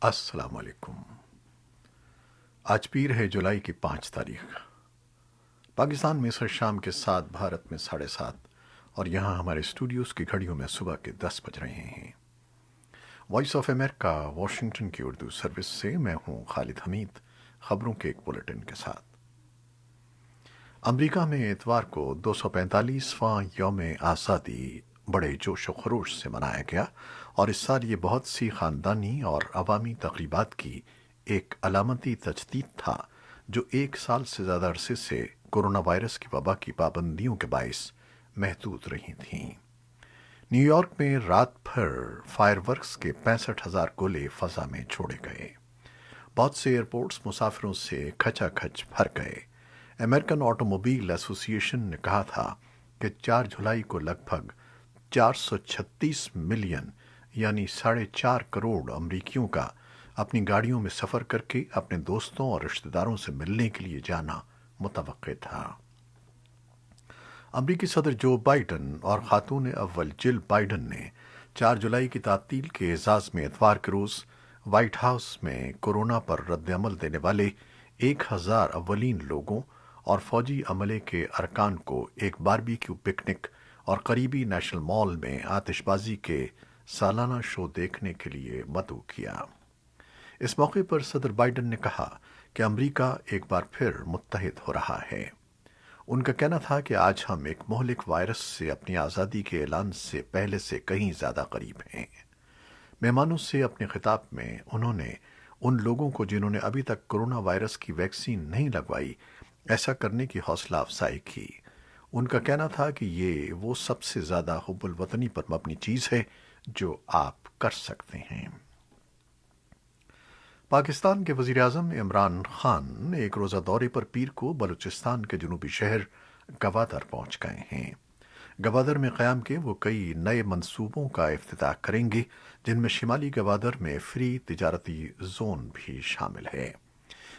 السلام علیکم۔ آج پیر ہے جولائی کی 5 تاریخ۔ پاکستان میں عصر شام کے 7، بھارت میں 7:30، اور یہاں ہمارے اسٹوڈیوز کی گھڑیوں میں صبح کے 10 بج رہے ہیں۔ وائس آف امریکہ واشنگٹن کی اردو سروس سے میں ہوں خالد حمید، خبروں کے ایک بلیٹن کے ساتھ۔ امریکہ میں اتوار کو 245واں یوم آزادی بڑے جوش و خروش سے منایا گیا، اور اس سال یہ بہت سی خاندانی اور عوامی تقریبات کی ایک علامتی تجدید تھا جو 1 سال سے زیادہ عرصے سے کورونا وائرس کی وبا کی پابندیوں کے باعث محدود رہی تھیں۔ نیو یارک میں رات بھر فائر ورکس کے 65,000 گولے فضا میں چھوڑے گئے۔ بہت سے ایئرپورٹس مسافروں سے کھچا کھچ بھر گئے۔ امریکن آٹوموبائل ایسوسی ایشن نے کہا تھا کہ 4 جولائی کو لگ بھگ 436 ملین یعنی 4.5 کروڑ امریکیوں کا اپنی گاڑیوں میں سفر کر کے اپنے دوستوں اور رشتہ داروں سے ملنے کے لیے جانا متوقع تھا۔ امریکی صدر جو بائیڈن اور خاتون اول جل بائیڈن نے 4 جولائی کی تعطیل کے اعزاز میں اتوار کے روز وائٹ ہاؤس میں کورونا پر رد عمل دینے والے 1,000 اولین لوگوں اور فوجی عملے کے ارکان کو ایک باربیکیو پکنک اور قریبی نیشنل مال میں آتش بازی کے سالانہ شو دیکھنے کے لیے مدعو کیا۔ اس موقع پر صدر بائیڈن نے کہا کہ امریکہ ایک بار پھر متحد ہو رہا ہے۔ ان کا کہنا تھا کہ آج ہم ایک مہلک وائرس سے اپنی آزادی کے اعلان سے پہلے سے کہیں زیادہ قریب ہیں۔ مہمانوں سے اپنے خطاب میں انہوں نے ان لوگوں کو جنہوں نے ابھی تک کورونا وائرس کی ویکسین نہیں لگوائی ایسا کرنے کی حوصلہ افزائی کی۔ ان کا کہنا تھا کہ یہ وہ سب سے زیادہ حب الوطنی پر مبنی چیز ہے جو آپ کر سکتے ہیں۔ پاکستان کے وزیر اعظم عمران خان ایک روزہ دورے پر پیر کو بلوچستان کے جنوبی شہر گوادر پہنچ گئے ہیں۔ گوادر میں قیام کے وہ کئی نئے منصوبوں کا افتتاح کریں گے جن میں شمالی گوادر میں فری تجارتی زون بھی شامل ہے۔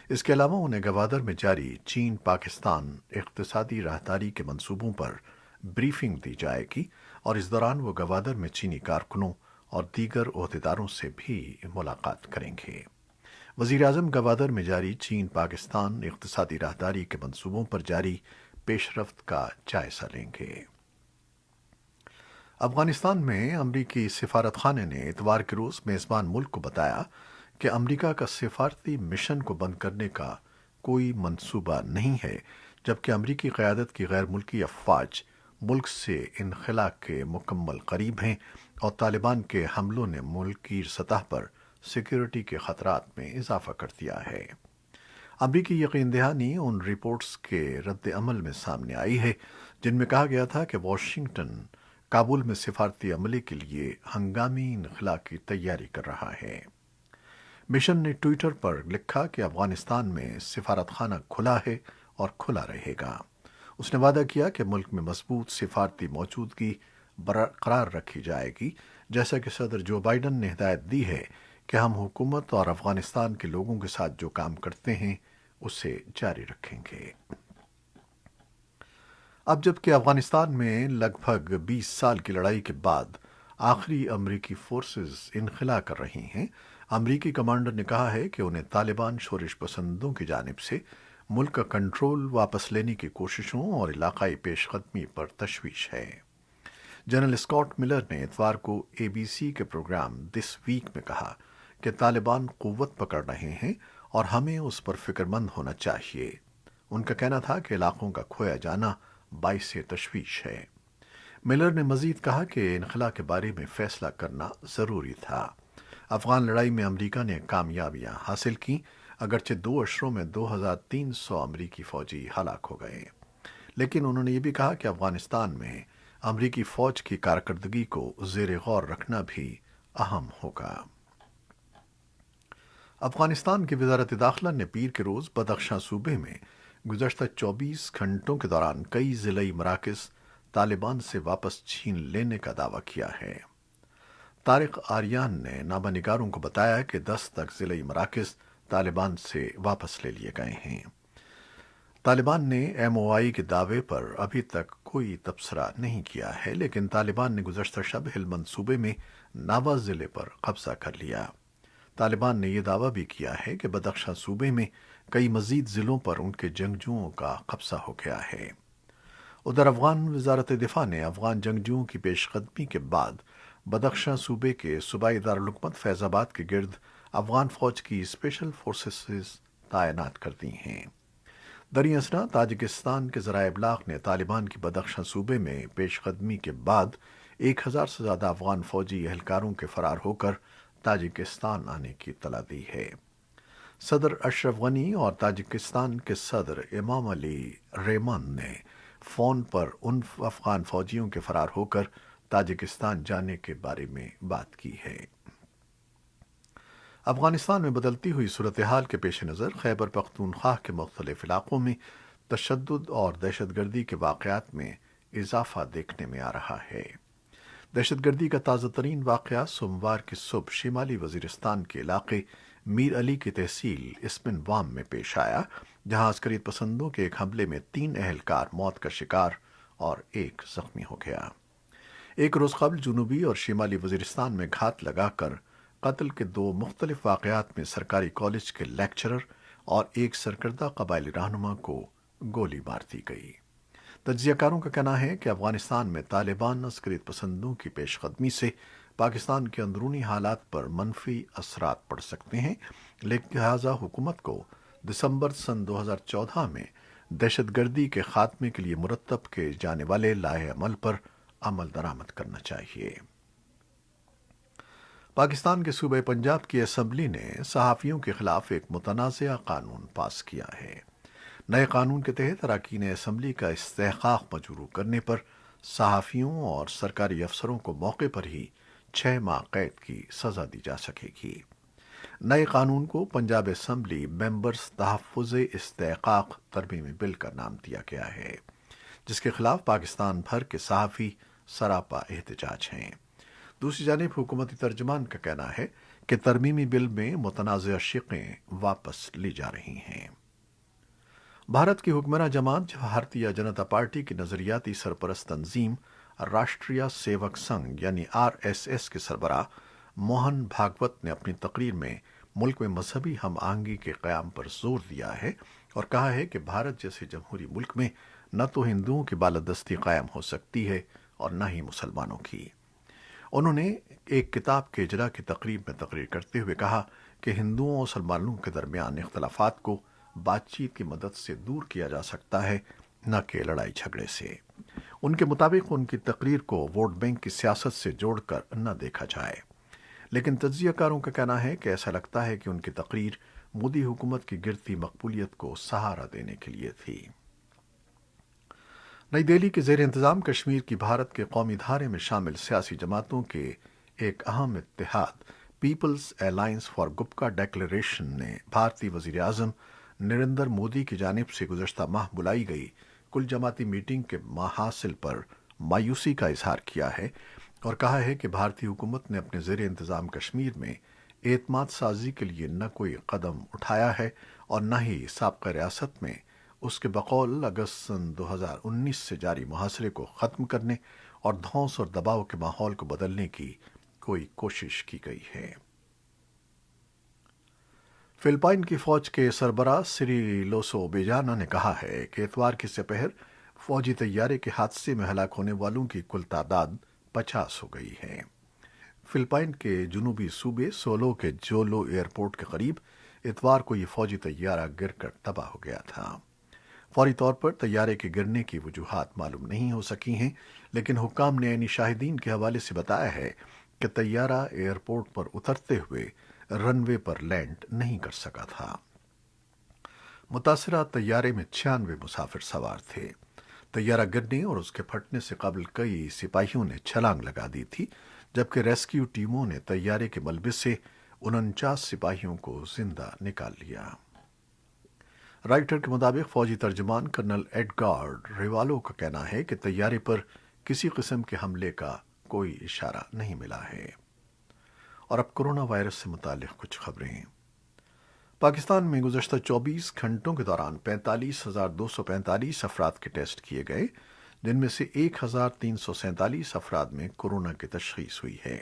اس کے علاوہ انہیں گوادر میں جاری چین پاکستان اقتصادی راہداری کے منصوبوں پر بریفنگ دی جائے گی، اور اس دوران وہ گوادر میں چینی کارکنوں اور دیگر عہدیداروں سے بھی ملاقات کریں گے۔ وزیر اعظم گوادر میں جاری چین پاکستان اقتصادی راہداری کے منصوبوں پر جاری پیش رفت کا جائزہ لیں گے۔ افغانستان میں امریکی سفارت خانے نے اتوار کے روز میزبان ملک کو بتایا کہ امریکہ کا سفارتی مشن کو بند کرنے کا کوئی منصوبہ نہیں ہے، جبکہ امریکی قیادت کی غیر ملکی افواج ملک سے انخلا کے مکمل قریب ہیں، اور طالبان کے حملوں نے ملک کی سطح پر سیکیورٹی کے خطرات میں اضافہ کر دیا ہے۔ امریکی یقین دہانی ان رپورٹس کے رد عمل میں سامنے آئی ہے جن میں کہا گیا تھا کہ واشنگٹن کابل میں سفارتی عملے کے لیے ہنگامی انخلا کی تیاری کر رہا ہے۔ مشن نے ٹوئٹر پر لکھا کہ افغانستان میں سفارت خانہ کھلا ہے اور کھلا رہے گا۔ اس نے وعدہ کیا کہ ملک میں مضبوط سفارتی موجودگی برقرار رکھی جائے گی، جیسا کہ صدر جو بائیڈن نے ہدایت دی ہے کہ ہم حکومت اور افغانستان کے لوگوں کے ساتھ جو کام کرتے ہیں اسے جاری رکھیں گے۔ اب جبکہ افغانستان میں لگ بھگ 20 سال کی لڑائی کے بعد آخری امریکی فورسز انخلا کر رہی ہیں، امریکی کمانڈر نے کہا ہے کہ انہیں طالبان شورش پسندوں کی جانب سے ملک کا کنٹرول واپس لینے کی کوششوں اور علاقائی پیش قدمی پر تشویش ہے۔ جنرل اسکاٹ ملر نے اتوار کو اے بی سی کے پروگرام دس ویک میں کہا کہ طالبان قوت پکڑ رہے ہیں اور ہمیں اس پر فکر مند ہونا چاہیے۔ ان کا کہنا تھا کہ علاقوں کا کھویا جانا باعث تشویش ہے۔ ملر نے مزید کہا کہ انخلا کے بارے میں فیصلہ کرنا ضروری تھا۔ افغان لڑائی میں امریکہ نے کامیابیاں حاصل کیں، اگرچہ 2 اشروں میں 2,300 امریکی فوجی ہلاک ہو گئے، لیکن انہوں نے یہ بھی کہا کہ افغانستان میں امریکی فوج کی کارکردگی کو زیر غور رکھنا بھی اہم ہوگا۔ افغانستان کی وزارت داخلہ نے پیر کے روز بدخشاں صوبے میں گزشتہ 24 گھنٹوں کے دوران کئی ضلعی مراکز طالبان سے واپس چھین لینے کا دعویٰ کیا ہے۔ طارق آریان نے نامہ نگاروں کو بتایا کہ 10 تک ضلعی مراکز طالبان سے واپس لے لیے گئے ہیں۔ طالبان نے ایم او آئی کے دعوے پر ابھی تک کوئی تبصرہ نہیں کیا ہے، لیکن طالبان نے گزشتہ شب ہلمند صوبے میں ناوا ضلع پر قبضہ کر لیا۔ طالبان نے یہ دعویٰ بھی کیا ہے کہ بدخشاں صوبے میں کئی مزید ضلعوں پر ان کے جنگجوؤں کا قبضہ ہو گیا ہے۔ ادھر افغان وزارت دفاع نے افغان جنگجوؤں کی پیش قدمی کے بعد بدخشاں صوبے کے صوبائی دارالحکومت فیض آباد کے گرد افغان فوج کی اسپیشل فورسز تعینات کر دی ہیں۔ دریں اثنا تاجکستان کے ذرائع ابلاغ نے طالبان کی بدخشاں صوبے میں پیش قدمی کے بعد 1000 سے زیادہ افغان فوجی اہلکاروں کے فرار ہو کر تاجکستان آنے کی اطلاع دی ہے۔ صدر اشرف غنی اور تاجکستان کے صدر امام علی ریمان نے فون پر ان افغان فوجیوں کے فرار ہو کر تاجکستان جانے کے بارے میں بات کی ہے۔ افغانستان میں بدلتی ہوئی صورتحال کے پیش نظر خیبر پختونخوا کے مختلف علاقوں میں تشدد اور دہشت گردی کے واقعات میں اضافہ دیکھنے میں آ رہا ہے۔ دہشت گردی کا تازہ ترین واقعہ سوموار کی صبح شمالی وزیرستان کے علاقے میر علی کی تحصیل اسمن وام میں پیش آیا، جہاں عسکریت پسندوں کے ایک حملے میں 3 اہلکار موت کا شکار اور ایک زخمی ہو گیا۔ ایک روز قبل جنوبی اور شمالی وزیرستان میں گھات لگا کر قتل کے 2 مختلف واقعات میں سرکاری کالج کے لیکچرر اور ایک سرکردہ قبائلی رہنما کو گولی مار دی گئی۔ تجزیہ کاروں کا کہنا ہے کہ افغانستان میں طالبان عسکریت پسندوں کی پیش قدمی سے پاکستان کے اندرونی حالات پر منفی اثرات پڑ سکتے ہیں، لہذا حکومت کو دسمبر سن 2014 میں دہشت گردی کے خاتمے کے لیے مرتب کیے جانے والے لائحہ عمل پر عمل درآمد کرنا چاہیے۔ پاکستان کے صوبہ پنجاب کی اسمبلی نے صحافیوں کے خلاف ایک متنازعہ قانون پاس کیا ہے۔ نئے قانون کے تحت اراکین اسمبلی کا استحقاق مجروح کرنے پر صحافیوں اور سرکاری افسروں کو موقع پر ہی 6 ماہ قید کی سزا دی جا سکے گی۔ نئے قانون کو پنجاب اسمبلی ممبرز تحفظ استحقاق ترمیمی بل کا نام دیا گیا ہے، جس کے خلاف پاکستان بھر کے صحافی سراپا احتجاج ہیں۔ دوسری جانب حکومتی ترجمان کا کہنا ہے کہ ترمیمی بل میں متنازعہ شقیں واپس لی جا رہی ہیں۔ بھارت کی حکمراں جماعت بھارتیہ جنتا پارٹی کی نظریاتی سرپرست تنظیم راشٹریہ سیوک سنگھ یعنی RSS کے سربراہ موہن بھاگوت نے اپنی تقریر میں ملک میں مذہبی ہم آہنگی کے قیام پر زور دیا ہے اور کہا ہے کہ بھارت جیسے جمہوری ملک میں نہ تو ہندوؤں کی بالادستی قائم ہو سکتی ہے اور نہ ہی مسلمانوں کی۔ انہوں نے ایک کتاب کے اجرا کی تقریب میں تقریر کرتے ہوئے کہا کہ ہندوؤں اور مسلمانوں کے درمیان اختلافات کو بات چیت کی مدد سے دور کیا جا سکتا ہے، نہ کہ لڑائی جھگڑے سے۔ ان کے مطابق ان کی تقریر کو ووٹ بینک کی سیاست سے جوڑ کر نہ دیکھا جائے، لیکن تجزیہ کاروں کا کہنا ہے کہ ایسا لگتا ہے کہ ان کی تقریر مودی حکومت کی گرتی مقبولیت کو سہارا دینے کے لیے تھی۔ نئی دہلی کے زیر انتظام کشمیر کی بھارت کے قومی دھارے میں شامل سیاسی جماعتوں کے ایک اہم اتحاد پیپلز الائنس فار گپکا ڈیکلریشن نے بھارتی وزیر اعظم نریندر مودی کی جانب سے گزشتہ ماہ بلائی گئی کل جماعتی میٹنگ کے محاصل پر مایوسی کا اظہار کیا ہے اور کہا ہے کہ بھارتی حکومت نے اپنے زیر انتظام کشمیر میں اعتماد سازی کے لیے نہ کوئی قدم اٹھایا ہے اور نہ ہی سابقہ ریاست میں اس کے بقول اگست سن 2019 سے جاری محاصرے کو ختم کرنے اور دھونس اور دباؤ کے ماحول کو بدلنے کی کوئی کوشش کی گئی ہے۔ فلپائن کی فوج کے سربراہ سری لوسو بیجانا نے کہا ہے کہ اتوار کی سپہر فوجی طیارے کے حادثے میں ہلاک ہونے والوں کی کل تعداد 50 ہو گئی ہے۔ فلپائن کے جنوبی صوبے سولو کے جولو ایئرپورٹ کے قریب اتوار کو یہ فوجی طیارہ گر کر تباہ ہو گیا تھا۔ فوری طور پر طیارے کے گرنے کی وجوہات معلوم نہیں ہو سکی ہیں، لیکن حکام نے عینی شاہدین کے حوالے سے بتایا ہے کہ طیارہ ایئرپورٹ پر اترتے ہوئے رن وے پر لینڈ نہیں کر سکا تھا۔ متاثرہ طیارے میں 96 مسافر سوار تھے۔ طیارہ گرنے اور اس کے پھٹنے سے قبل کئی سپاہیوں نے چھلانگ لگا دی تھی، جبکہ ریسکیو ٹیموں نے طیارے کے ملبے سے 49 سپاہیوں کو زندہ نکال لیا۔ رائٹر کے مطابق فوجی ترجمان کرنل ایڈگارڈ ریوالو کا کہنا ہے کہ طیارے پر کسی قسم کے حملے کا کوئی اشارہ نہیں ملا ہے۔ اور اب کورونا وائرس سے متعلق کچھ خبریں۔ پاکستان میں گزشتہ 24 گھنٹوں کے دوران 45,245 افراد کے ٹیسٹ کیے گئے، جن میں سے 1,347 افراد میں کورونا کی تشخیص ہوئی ہے۔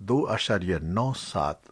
2.97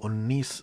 19